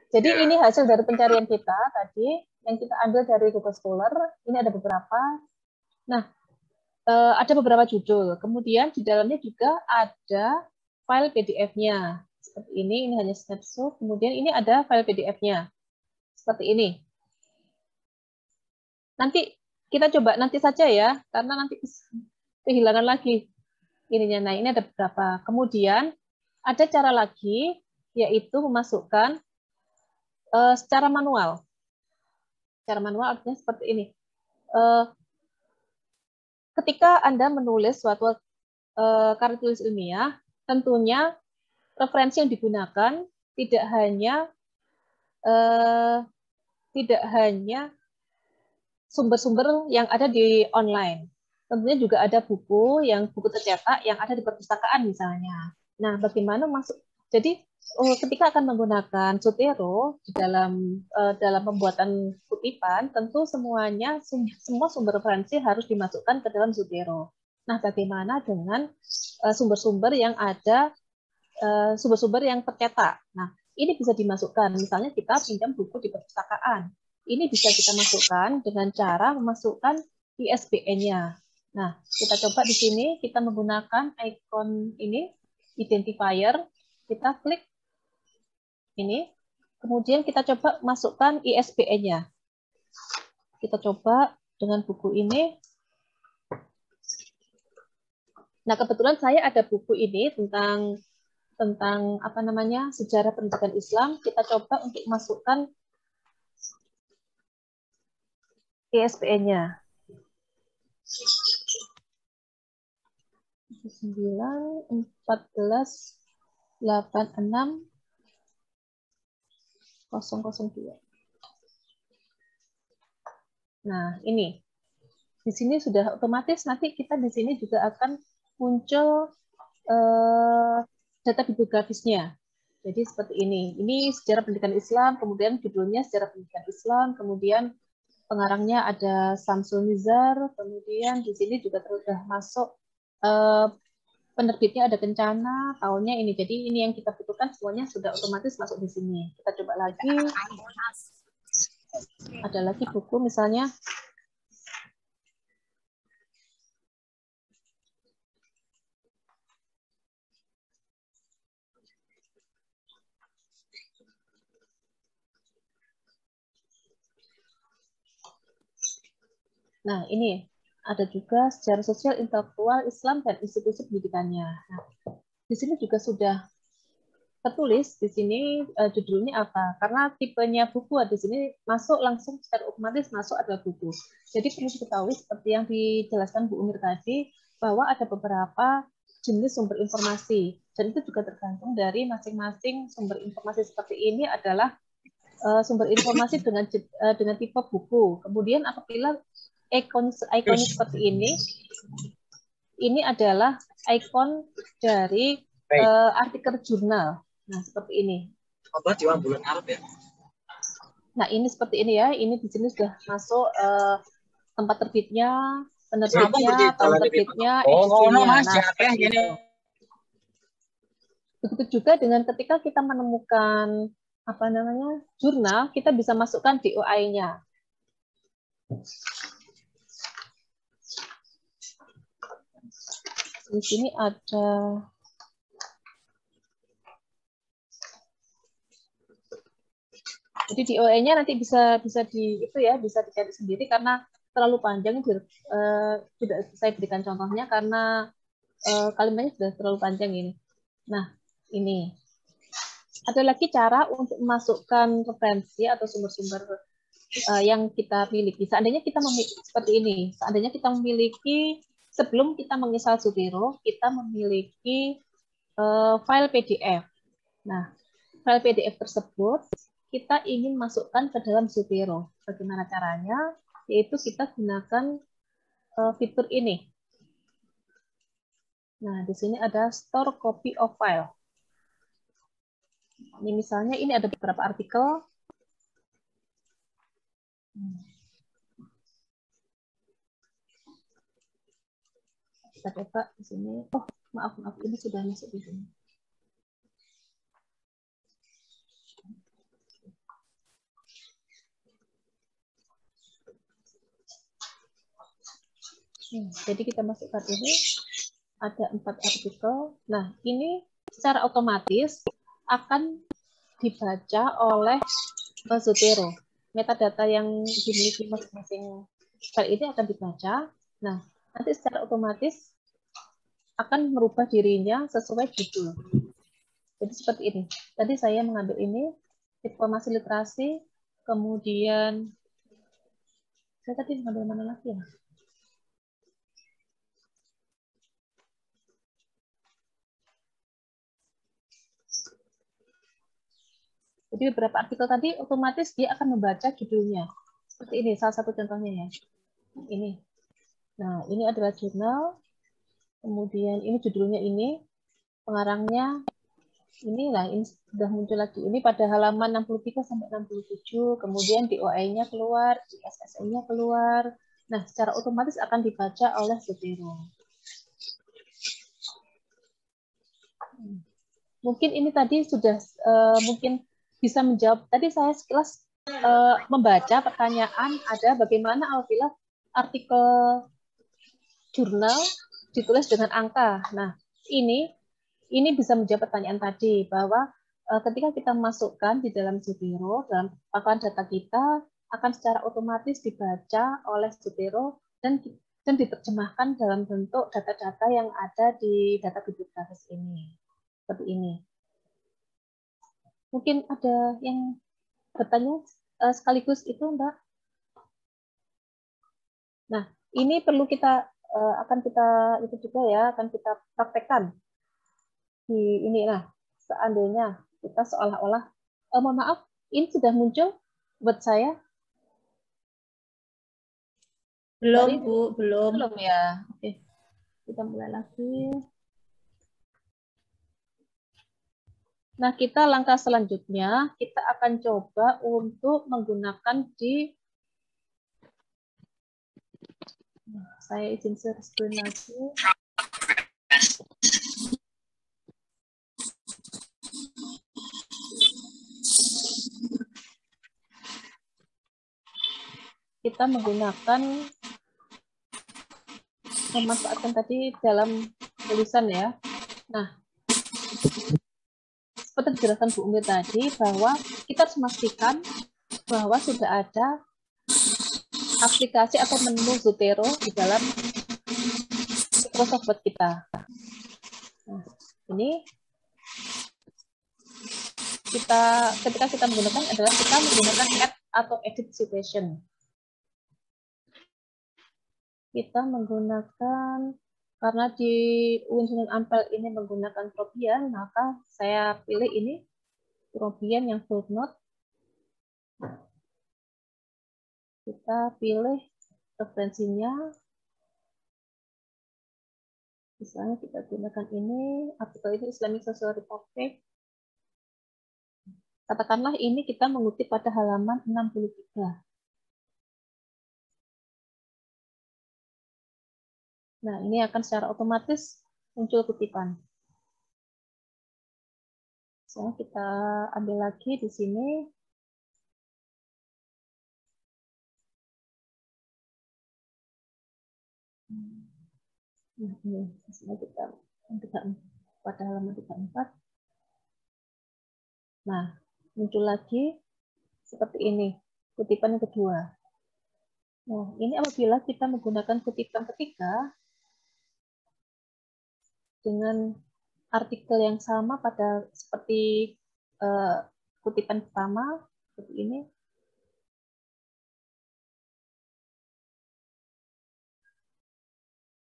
Jadi ini hasil dari pencarian kita tadi yang kita ambil dari Google Scholar. Ini ada beberapa. Nah, ada beberapa judul. Kemudian di dalamnya juga ada file PDF-nya. Seperti ini hanya snapshot. Kemudian ini ada file PDF-nya. Seperti ini. Nanti kita coba nanti saja ya, karena nanti kehilangan lagi ininya. Nah, ini ada beberapa. Kemudian ada cara lagi, yaitu memasukkan secara manual. Secara manual artinya seperti ini. Ketika Anda menulis suatu karya tulis ilmiah, tentunya referensi yang digunakan tidak hanya sumber-sumber yang ada di online. Tentunya juga ada buku tercetak yang ada di perpustakaan misalnya. Nah, bagaimana masuk? Jadi ketika akan menggunakan Zotero di dalam pembuatan kutipan, tentu semua sumber referensi harus dimasukkan ke dalam Zotero. Nah, bagaimana dengan sumber-sumber yang ada, sumber-sumber yang tercetak? Nah, ini bisa dimasukkan. Misalnya kita pinjam buku di perpustakaan. Ini bisa kita masukkan dengan cara memasukkan ISBN-nya. Nah, kita coba di sini, kita menggunakan icon ini, identifier, kita klik ini, kemudian kita coba masukkan ISBN-nya. Kita coba dengan buku ini. Nah, kebetulan saya ada buku ini tentang apa namanya, sejarah pendidikan Islam. Kita coba untuk masukkan ISBN-nya. 9 14 86 002. Nah, ini. Di sini sudah otomatis nanti kita di sini juga akan muncul data bibliografisnya. Jadi seperti ini. Ini sejarah pendidikan Islam, kemudian judulnya sejarah pendidikan Islam, kemudian pengarangnya ada Samsul Nizar, kemudian di sini juga sudah masuk penerbitnya ada Kencana, tahunnya ini. Jadi ini yang kita butuhkan semuanya sudah otomatis masuk di sini. Kita coba lagi. Ada lagi buku misalnya. Nah, ini ada juga sejarah sosial intelektual Islam dan institusi pendidikannya. Nah, di sini juga sudah tertulis di sini judulnya apa, karena tipenya buku di sini masuk langsung secara otomatis masuk ada buku. Jadi perlu diketahui seperti yang dijelaskan Bu Umir tadi, bahwa ada beberapa jenis sumber informasi, dan itu juga tergantung dari masing-masing sumber informasi seperti ini adalah sumber informasi dengan tipe buku. Kemudian apabila ikon seperti ini adalah ikon dari artikel jurnal. Nah, seperti ini. Nah, ini seperti ini ya. Ini di sini sudah masuk tempat terbitnya, penerbitnya, tahun terbitnya, edisinya. Nah, begitu juga dengan ketika kita menemukan apa namanya jurnal, kita bisa masukkan DOI-nya. Di sini ada jadi DOI-nya nanti bisa dicari sendiri karena terlalu panjang, tidak saya berikan contohnya karena kalimatnya sudah terlalu panjang ini. Nah, ini ada lagi cara untuk memasukkan referensi atau sumber-sumber yang kita miliki. Seandainya kita memiliki seperti ini, seandainya kita memiliki sebelum kita menginstal Zotero, kita memiliki file PDF. Nah, file PDF tersebut kita ingin masukkan ke dalam Zotero. Bagaimana caranya? Yaitu kita gunakan fitur ini. Nah, di sini ada Store Copy of File. Ini misalnya, ini ada beberapa artikel. Kita coba di sini. Oh, maaf, ini sudah masuk di sini. Jadi kita masukkan ini, ada 4 artikel. Nah, ini secara otomatis akan dibaca oleh Zotero. Metadata yang dimiliki masing-masing file ini akan dibaca. Nah, nanti secara otomatis akan merubah dirinya sesuai judul. Jadi seperti ini. Tadi saya mengambil ini, informasi literasi, kemudian saya tadi mengambil mana lagi ya? Jadi beberapa artikel tadi otomatis dia akan membaca judulnya. Seperti ini, salah satu contohnya ya. Ini. Nah, ini adalah jurnal. Kemudian ini judulnya ini, pengarangnya ini. Nah, ini sudah muncul lagi. Ini pada halaman 63 sampai 67. Kemudian DOI-nya keluar, SSI-nya keluar. Nah, secara otomatis akan dibaca oleh Zotero. Mungkin ini tadi sudah mungkin bisa menjawab. Tadi saya sekilas membaca pertanyaan ada bagaimana apabila artikel jurnal ditulis dengan angka. Nah, ini bisa menjawab pertanyaan tadi bahwa ketika kita masukkan di dalam Zotero, dalam paparan data kita akan secara otomatis dibaca oleh Zotero dan diterjemahkan dalam bentuk data-data yang ada di data bibliografis ini. Seperti ini. Mungkin ada yang bertanya sekaligus itu, Mbak. Nah, ini perlu kita akan kita itu juga ya, akan kita praktekkan di ini. Nah, seandainya kita seolah-olah mohon maaf, ini sudah muncul buat saya. Belum, Bu, belum. Belum ya. Oke. Kita mulai lagi. Nah, kita langkah selanjutnya, kita akan coba untuk menggunakan di saya izin share screen lagi. Kita menggunakan memanfaatkan tadi dalam tulisan ya. Nah, seperti dijelaskan Bu Umi tadi bahwa kita harus memastikan bahwa sudah ada aplikasi atau menu Zotero di dalam Microsoft Word kita. Nah, ini ketika kita menggunakan adalah kita menggunakan add atau edit citation. Kita menggunakan, karena di Windows Ampel ini menggunakan Tropian, maka saya pilih ini Tropian yang footnote. Kita pilih referensinya. Misalnya kita gunakan ini, artikel ini Islamic Social Republic. Katakanlah ini kita mengutip pada halaman 63. Nah, ini akan secara otomatis muncul kutipan. So, kita ambil lagi di sini. Nah, ini misalnya kita pada halaman 34. Nah, muncul lagi seperti ini, kutipan yang kedua. Nah, ini apabila kita menggunakan kutipan ketiga dengan artikel yang sama pada seperti kutipan pertama, seperti ini.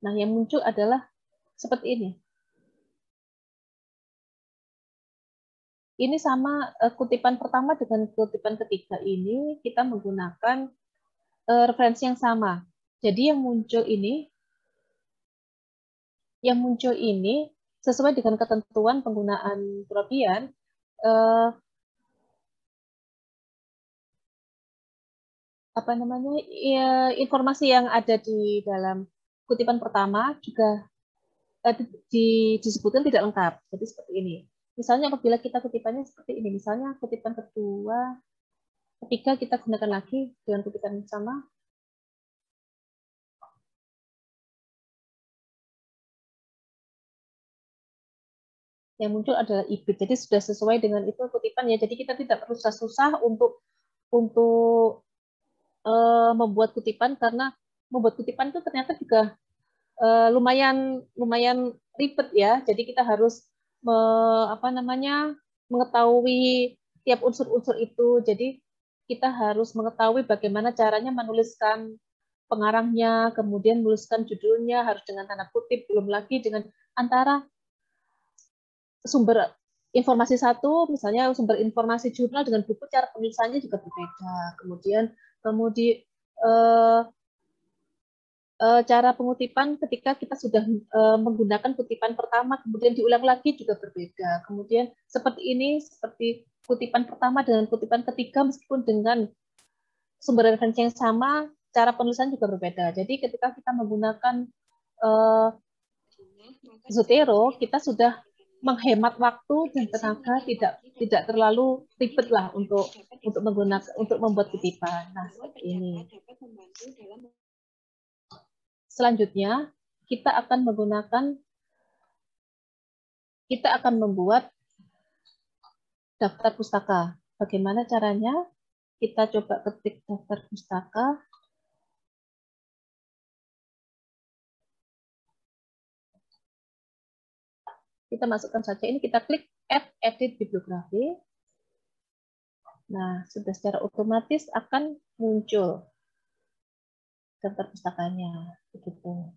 Nah, yang muncul adalah seperti ini. Ini sama kutipan pertama dengan kutipan ketiga ini, kita menggunakan referensi yang sama. Jadi yang muncul ini sesuai dengan ketentuan penggunaan Tropian, apa namanya, informasi yang ada di dalam kutipan pertama juga disebutkan tidak lengkap. Jadi seperti ini. Misalnya apabila kita kutipannya seperti ini, misalnya kutipan kedua, ketiga kita gunakan lagi dengan kutipan yang sama. yang muncul adalah ibid. Jadi sudah sesuai dengan itu kutipan ya. Jadi kita tidak perlu susah-susah untuk membuat kutipan, karena membuat kutipan itu ternyata juga lumayan ribet ya. Jadi kita harus mengetahui tiap unsur-unsur itu. Jadi kita harus mengetahui bagaimana caranya menuliskan pengarangnya, kemudian menuliskan judulnya harus dengan tanda kutip, belum lagi dengan antara sumber informasi satu, misalnya sumber informasi jurnal dengan buku, cara penulisannya juga berbeda. Kemudian eh, cara pengutipan ketika kita sudah menggunakan kutipan pertama, kemudian diulang lagi juga berbeda. Kemudian seperti ini, seperti kutipan pertama dengan kutipan ketiga, meskipun dengan sumber referensi yang sama, cara penulisan juga berbeda. Jadi ketika kita menggunakan Zotero, kita sudah menghemat waktu dan tenaga, tidak terlalu ribet lah untuk membuat kutipan. Nah, seperti ini. Selanjutnya, kita akan membuat daftar pustaka. Bagaimana caranya? Kita coba ketik daftar pustaka. Kita masukkan saja ini, kita klik Add Edit Bibliografi. Nah, sudah secara otomatis akan muncul daftar pustakanya. Begitu.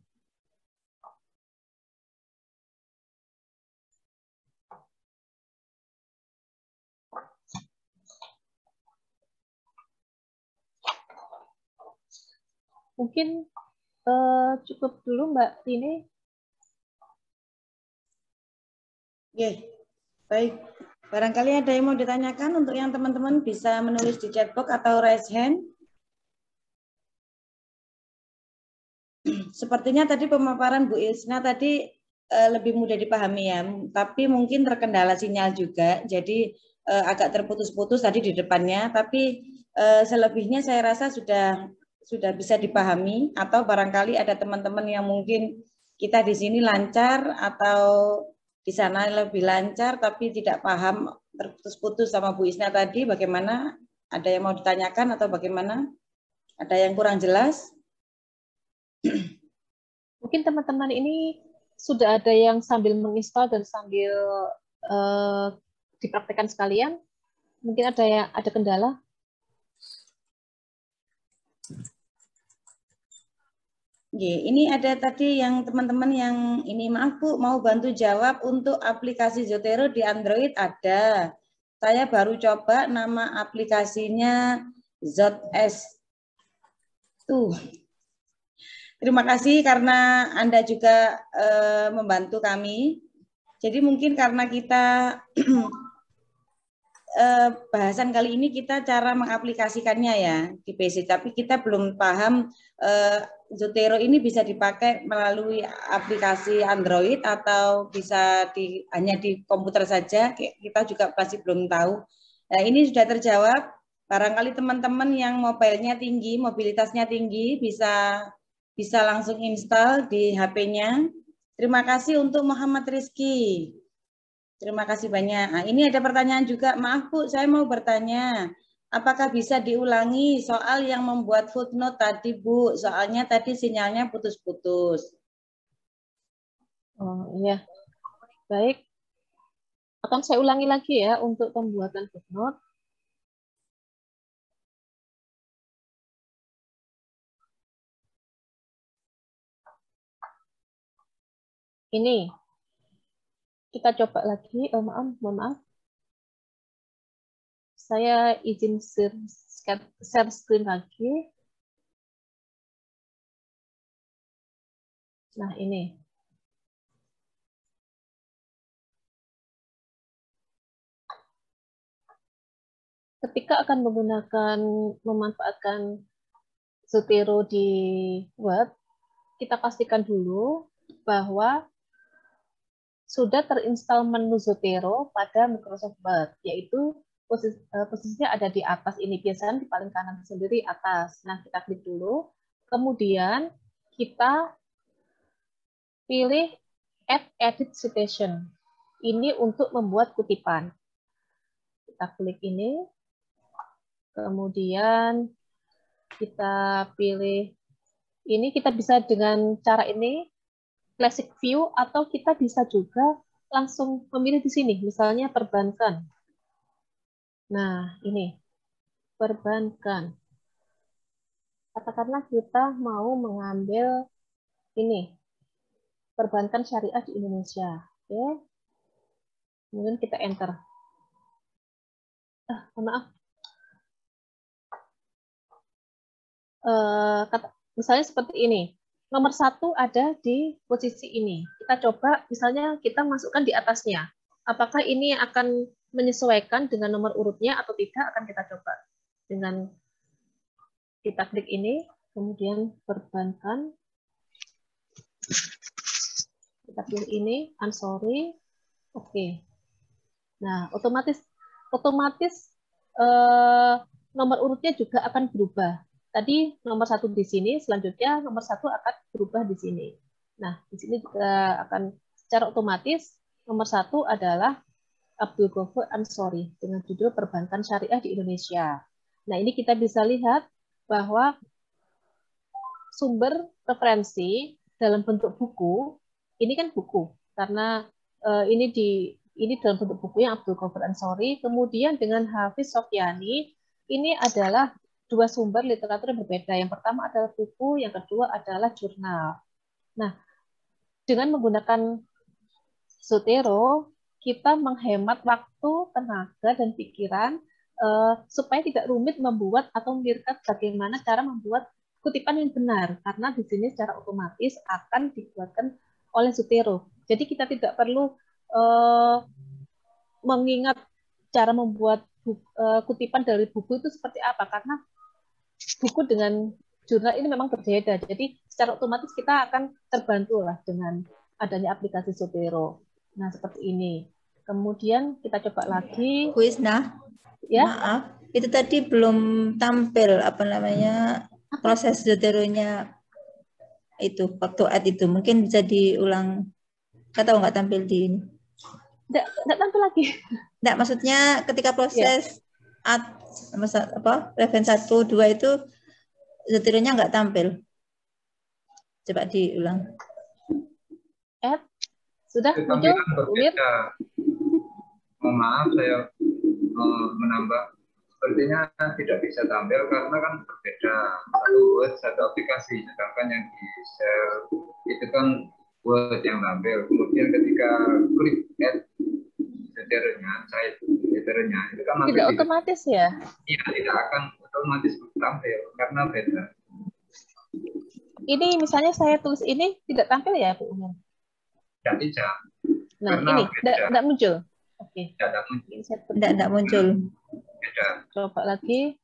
Mungkin cukup dulu Mbak Tini. Oke, baik. Barangkali ada yang mau ditanyakan, untuk yang teman-teman bisa menulis di chatbox atau raise hand. Sepertinya tadi pemaparan Bu Isna tadi lebih mudah dipahami ya, tapi mungkin terkendala sinyal juga, jadi agak terputus-putus tadi di depannya, tapi selebihnya saya rasa sudah bisa dipahami, atau barangkali ada teman-teman yang mungkin kita di sini lancar atau di sana lebih lancar tapi tidak paham, terputus-putus sama Bu Isna tadi, bagaimana? Ada yang mau ditanyakan atau bagaimana? Ada yang kurang jelas? Mungkin teman-teman ini sudah ada yang sambil menginstal dan sambil dipraktekkan sekalian. Mungkin ada kendala. Ini ada tadi yang teman-teman yang ini, maaf Bu, mau bantu jawab untuk aplikasi Zotero di Android ada. Saya baru coba, nama aplikasinya ZS. Tuh. Terima kasih karena Anda juga membantu kami. Jadi mungkin karena kita bahasan kali ini kita cara mengaplikasikannya ya di PC, tapi kita belum paham Zotero ini bisa dipakai melalui aplikasi Android atau bisa hanya di komputer saja, kita juga masih belum tahu. Nah, ini sudah terjawab. Barangkali teman-teman yang mobilenya tinggi, mobilitasnya tinggi, bisa langsung install di HP-nya. Terima kasih untuk Muhammad Rizky. Terima kasih banyak. Nah, ini ada pertanyaan juga. Maaf Bu, saya mau bertanya. Apakah bisa diulangi soal yang membuat footnote tadi Bu? Soalnya tadi sinyalnya putus-putus. Oh iya. Baik. Akan saya ulangi lagi ya untuk pembuatan footnote. Ini. Kita coba lagi. Mohon maaf. Saya izin share screen lagi. Nah, ini. Ketika akan memanfaatkan Zotero di web, kita pastikan dulu bahwa sudah terinstall menu Zotero pada Microsoft Word, yaitu posisinya ada di atas ini, biasanya di paling kanan sendiri atas. Nah, kita klik dulu, kemudian kita pilih Add Edit Citation. Ini untuk membuat kutipan. Kita klik ini, kemudian kita pilih ini. Kita bisa dengan cara ini, classic view, atau kita bisa juga langsung memilih di sini, misalnya perbankan. Nah, ini perbankan. Katakanlah kita mau mengambil ini, perbankan syariah di Indonesia. Oke. Kemudian kita enter. Maaf. Misalnya seperti ini. Nomor 1 ada di posisi ini. Kita coba, misalnya kita masukkan di atasnya. Apakah ini akan menyesuaikan dengan nomor urutnya atau tidak, akan kita coba. Dengan kita klik ini, kemudian perbankan. Kita pilih ini, Ansori. Oke. Nah, otomatis nomor urutnya juga akan berubah. Tadi nomor 1 di sini, selanjutnya nomor 1 akan berubah di sini. Nah, di sini juga akan secara otomatis nomor 1 adalah Abdul Ghaffur Ansori dengan judul Perbankan Syariah di Indonesia. Nah, ini kita bisa lihat bahwa sumber referensi dalam bentuk buku, ini kan buku, karena ini dalam bentuk buku yang Abdul Ghaffur Ansori, kemudian dengan Hafiz Sofyani, ini adalah dua sumber literatur yang berbeda. Yang pertama adalah buku, yang kedua adalah jurnal. Nah, dengan menggunakan Zotero, kita menghemat waktu, tenaga, dan pikiran supaya tidak rumit membuat atau memikirkan bagaimana cara membuat kutipan yang benar, karena di sini secara otomatis akan dibuatkan oleh Zotero. Jadi kita tidak perlu mengingat cara membuat kutipan dari buku itu seperti apa, karena buku dengan jurnal ini memang berbeda. Jadi secara otomatis kita akan terbantu lah dengan adanya aplikasi Zotero. Nah, seperti ini. Kemudian kita coba lagi. Bu Isna, ya. Maaf, itu tadi belum tampil apa namanya proses Zotero-nya itu waktu add itu. Mungkin bisa diulang. Nggak tahu nggak tampil di ini. Nggak tampil lagi. Nggak, maksudnya ketika proses add reference 1, 2 itu Zotero-nya nggak tampil. Coba diulang. Add sudah muncul? Mohon maaf, saya menambah. Sepertinya tidak bisa tampil karena kan berbeda. Satu Word, satu aplikasi. Sedangkan yang di share itu kan Word yang tampil. Kemudian ketika klik add Zotero-nya, Zotero-nya itu kan tidak otomatis ya? Iya, tidak akan otomatis tampil karena beda. Ini misalnya saya tulis ini tidak tampil ya, Bu Umin? Tidak. Nah, karena ini tidak muncul. Oke. Tidak muncul. Beda. Coba lagi.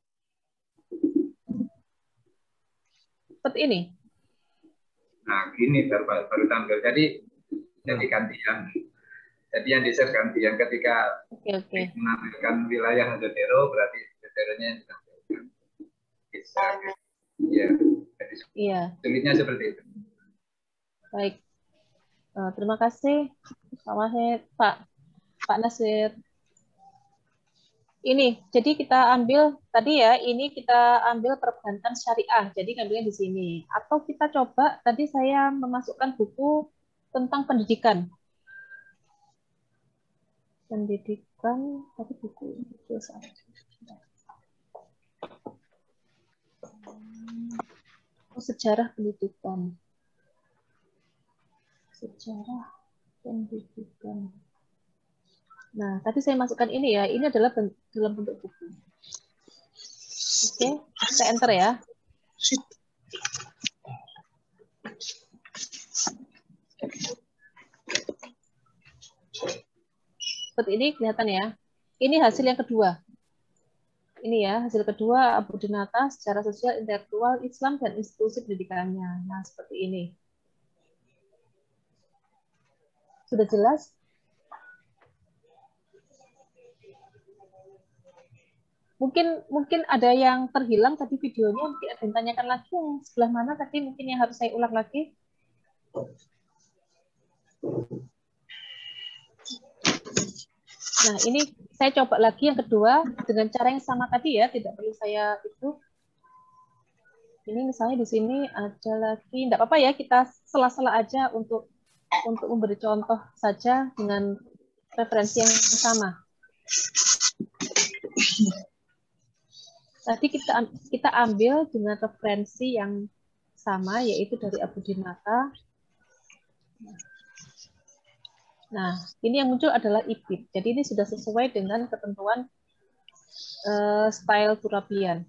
Seperti ini. Nah, gini baru tampil. Jadi gantian. Jadi yang di-share gantian ketika menampilkan wilayah Zotero, berarti Zotero-nya ditampilkan. Bisa. Iya. Jadi sulitnya seperti itu. Baik. Terima kasih Pak Wahid, Pak Nasir. Ini, jadi kita ambil tadi ya, ini kita ambil perbankan syariah, jadi ngambilnya di sini. Atau kita coba, tadi saya memasukkan buku tentang pendidikan. Pendidikan, tapi buku sejarah pendidikan. Sejarah pendidikan. Nah, tadi saya masukkan ini ya. Ini adalah dalam bentuk buku. Oke, saya enter ya. Seperti ini kelihatan ya. Ini hasil yang kedua. Ini ya, hasil kedua Abu Dinata secara sosial, intelektual, Islam, dan institusi pendidikannya. Nah, seperti ini. Sudah jelas? Mungkin ada yang terhilang tadi videonya, mungkin ada yang tanyakan lagi yang sebelah mana tadi, mungkin yang harus saya ulang lagi. Nah, ini saya coba lagi yang kedua dengan cara yang sama tadi ya, tidak perlu saya itu. Ini misalnya di sini ada lagi, tidak apa-apa ya, kita sela-sela aja untuk memberi contoh saja dengan referensi yang sama. Tadi kita ambil dengan referensi yang sama, yaitu dari Abudinata. Nah, ini yang muncul adalah IPIP. Jadi ini sudah sesuai dengan ketentuan style Turabian.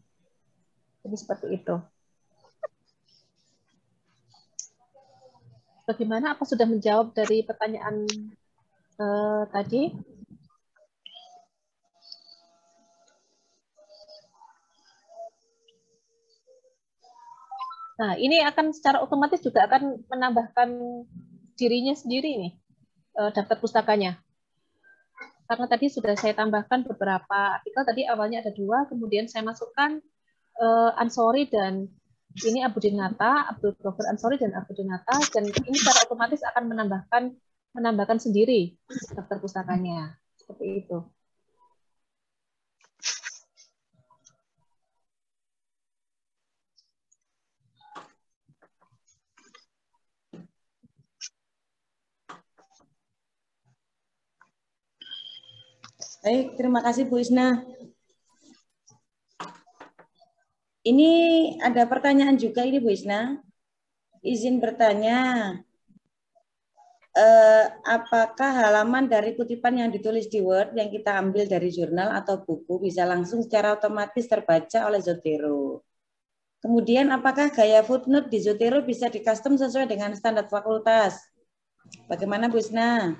Jadi seperti itu. Bagaimana? Apa sudah menjawab dari pertanyaan tadi? Nah, ini akan secara otomatis juga akan menambahkan dirinya sendiri nih, daftar pustakanya. Karena tadi sudah saya tambahkan beberapa artikel, tadi awalnya ada 2, kemudian saya masukkan Ansori dan ini Abudinata, Abdul Ghaffar Ansori dan Abudinata, dan ini secara otomatis akan menambahkan sendiri daftar pustakanya. Seperti itu. Baik, terima kasih Bu Isna. Ini ada pertanyaan juga ini Bu Isna. Izin bertanya, apakah halaman dari kutipan yang ditulis di Word yang kita ambil dari jurnal atau buku bisa langsung secara otomatis terbaca oleh Zotero? Kemudian apakah gaya footnote di Zotero bisa di-custom sesuai dengan standar fakultas? Bagaimana Bu Isna?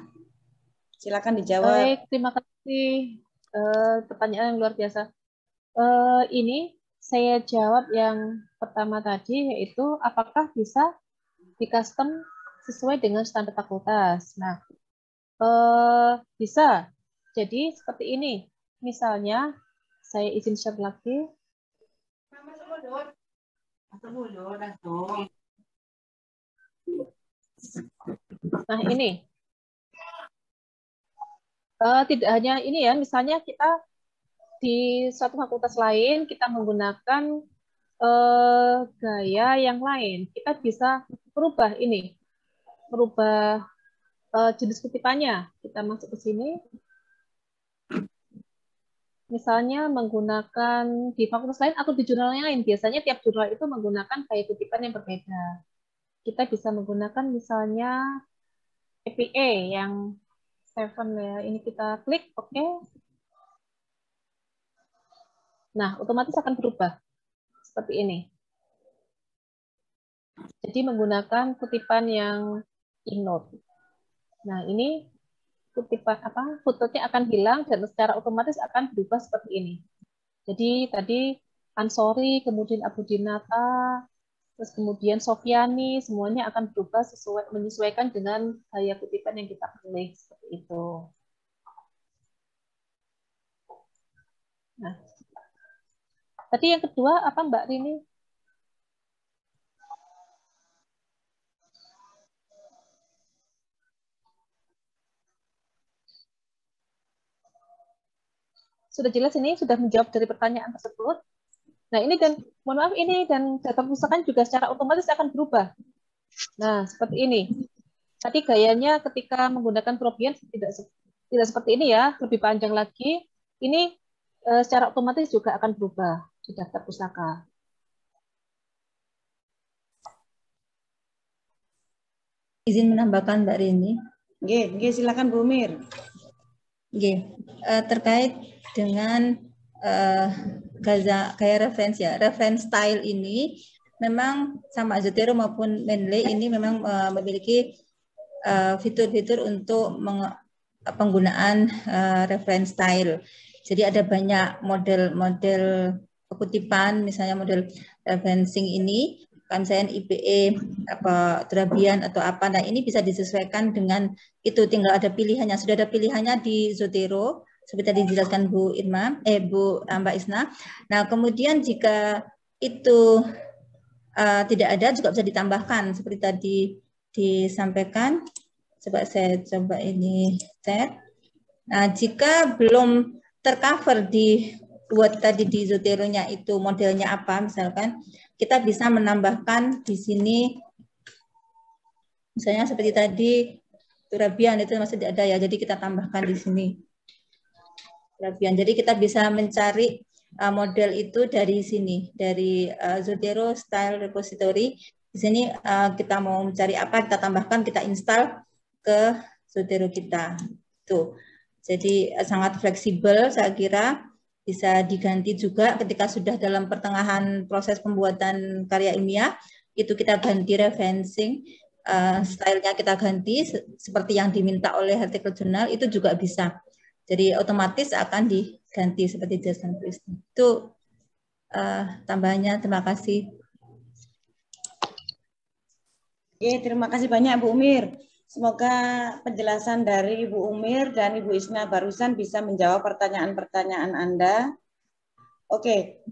Silakan dijawab. Baik, terima kasih. Pertanyaan yang luar biasa. Ini saya jawab yang pertama tadi, yaitu apakah bisa di-custom sesuai dengan standar fakultas. Nah, bisa. Jadi seperti ini. Misalnya, saya izin share lagi. Nah, ini. Tidak hanya ini ya, misalnya kita di suatu fakultas lain, kita menggunakan gaya yang lain. Kita bisa merubah ini. Merubah jenis kutipannya. Kita masuk ke sini. Misalnya menggunakan di fakultas lain atau di jurnal yang lain. Biasanya tiap jurnal itu menggunakan gaya kutipan yang berbeda. Kita bisa menggunakan misalnya APA yang 7 ya. Ini kita klik, oke. Nah, otomatis akan berubah seperti ini. Jadi menggunakan kutipan yang EndNote. Nah, ini kutipan footnote-nya akan hilang dan secara otomatis akan berubah seperti ini. Jadi tadi Ansori, kemudian Abudinata, terus kemudian Sofiani, semuanya akan berubah menyesuaikan dengan gaya kutipan yang kita pilih seperti itu. Nah, tadi yang kedua apa Mbak Rini? Sudah jelas ini, sudah menjawab dari pertanyaan tersebut. Nah, ini dan mohon maaf ini dan data pustakaan juga secara otomatis akan berubah. Nah, seperti ini. Tadi gayanya ketika menggunakan Probian tidak seperti ini ya, lebih panjang lagi. Ini secara otomatis juga akan berubah di daftar pustaka. Izin menambahkan Mbak Rini. Nggih, silakan Bu Mir. Terkait dengan gaya referensi ya, reference style ini memang sama Zotero maupun Mendeley ini memang memiliki fitur-fitur untuk penggunaan reference style. Jadi ada banyak model-model kutipan, misalnya model referencing ini, misalnya IPA, Turabian atau apa. Nah, ini bisa disesuaikan dengan itu, tinggal ada pilihannya. Sudah ada pilihannya di Zotero, seperti tadi dijelaskan Bu Mbak Isna. Nah, kemudian jika itu tidak ada, juga bisa ditambahkan seperti tadi disampaikan. Coba saya ini chat. Nah, jika belum tercover di buat tadi di Zotero-nya itu modelnya apa, misalkan kita bisa menambahkan di sini, misalnya seperti tadi Turabian itu masih ada ya, jadi kita tambahkan di sini. Turabian. Jadi kita bisa mencari model itu dari sini, dari Zotero Style Repository. Di sini kita mau mencari apa, kita tambahkan, kita install ke Zotero kita. Tuh. Jadi sangat fleksibel, saya kira bisa diganti juga ketika sudah dalam pertengahan proses pembuatan karya ilmiah, itu kita ganti referencing, stylenya kita ganti seperti yang diminta oleh artikel jurnal, itu juga bisa. Jadi otomatis akan diganti seperti Jason Christie. Itu tambahannya, terima kasih. Oke, terima kasih banyak Bu Umir. Semoga penjelasan dari Ibu Umir dan Ibu Isna barusan bisa menjawab pertanyaan-pertanyaan Anda. Oke,